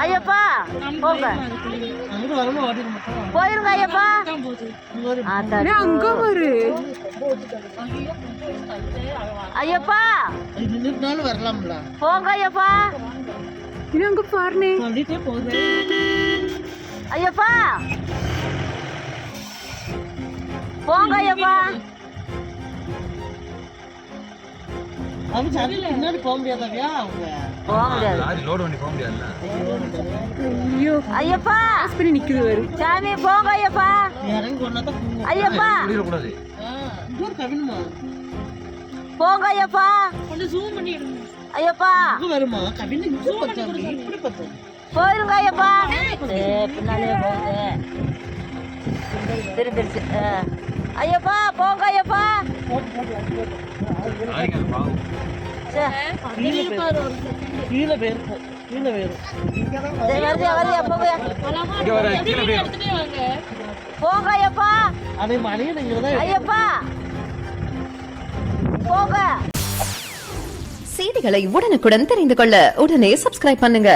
ஐயப்பா போங்க போயிருங்க ஐயப்பா. அங்க வரு ஐயப்பா வரலாம்ல. போங்க ஐயப்பா. இது அங்க பாருனே ஐயப்பா போங்க ஐயப்பா. பின்னாடி போக முடியாதா அவங்க? போக முடியாது. லோடு வண்டி போக முடியாதுல்ல. ஐயோ ஐயப்பா பண்ணி நிக்குது வரு சாமி போங்க ஐயப்பா. இறங்கி ஒன்னா ஐயப்பா கூடாது. கவின்மா போங்க ஐயப்பா. ஐயப்பா வருமா கவின் இப்படி பார்த்தா போயிருங்க ஐயப்பா. பின்னாலே போகுது திரும்பிடுச்சு. ஐயப்பா போங்க ஐயப்பா. கீழே போயிருக்கும். கீழே போயிரும். வருதியா போங்க போங்க ஐயப்பா. அதே மணியை ஐயப்பா போங்க. செய்திகளை உடனுக்குடன் தெரிந்து கொள்ள உடனே சப்ஸ்கிரைப் பண்ணுங்க.